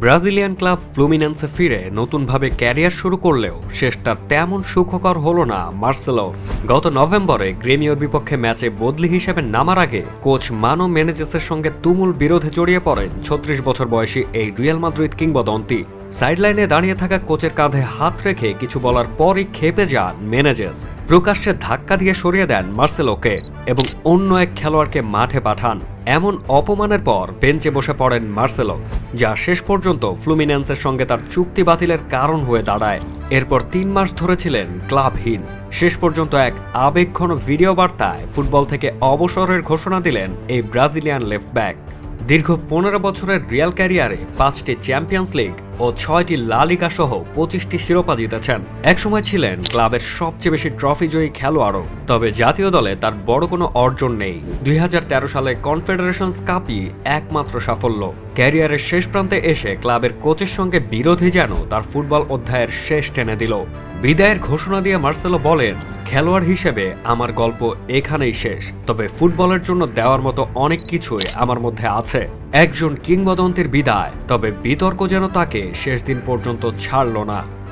Brazilian club ফ্লুমিনেন্সে ফিরে নতুনভাবে career শুরু করলেও শেষটা তেমন সুখকর হলো না মার্সেলোর। গত নভেম্বরে গ্রেমিওর বিপক্ষে ম্যাচে বদলি হিসেবে নামার আগে কোচ মানো মেনেজেসের সঙ্গে তুমুল বিরোধে জড়িয়ে পড়েন ৩৬ বছর বয়সী এই রিয়াল মাদ্রিদ কিংবদন্তি। সাইডলাইনে দাঁড়িয়ে থাকা কোচের কাঁধে হাত রেখে কিছু বলার পরই ক্ষেপে যান মেনেজেস। প্রকাশ্যে ধাক্কা দিয়ে সরিয়ে দেন মার্সেলোকে এবং অন্য এক খেলোয়াড়কে মাঠে পাঠান। এমন অপমানের পর বেঞ্চে বসে পড়েন মার্সেলো, যা শেষ পর্যন্ত ফ্লুমিনেন্সের সঙ্গে তার চুক্তি বাতিলের কারণ হয়ে দাঁড়ায়। এরপর ৩ মাস ধরে ছিলেন ক্লাবহীন। শেষ পর্যন্ত এক আবেগঘন ভিডিও বার্তায় ফুটবল থেকে অবসরের ঘোষণা দিলেন এই ব্রাজিলিয়ান লেফট ব্যাক। দীর্ঘ ১৫ বছরের রিয়াল ক্যারিয়ারে ৫টি চ্যাম্পিয়ন্স লিগ ও ৬টি লা লিগা সহ ২৫টি শিরোপা জিতেছেন। একসময় ছিলেন ক্লাবের সবচেয়ে বেশি ট্রফি জয়ী খেলোয়াড়ও। তবে জাতীয় দলে তার বড় কোনো অর্জন নেই। ২০১৩ সালে কনফেডারেশনস কাপই একমাত্র সাফল্য। ক্যারিয়ারের শেষ প্রান্তে এসে ক্লাবের কোচের সঙ্গে বিরোধী যেন তার ফুটবল অধ্যায়ের শেষ টেনে দিল। বিদায়ের ঘোষণা দিয়ে মার্সেলো বলেন, খেলোয়াড় হিসেবে আমার গল্প এখানেই শেষ, তবে ফুটবলের জন্য দেওয়ার মতো অনেক কিছুই আমার মধ্যে আছে। একজন কিংবদন্তির বিদায়, তবে বিতর্ক যেন তাকে শেষ দিন পর্যন্ত ছাড়ল না।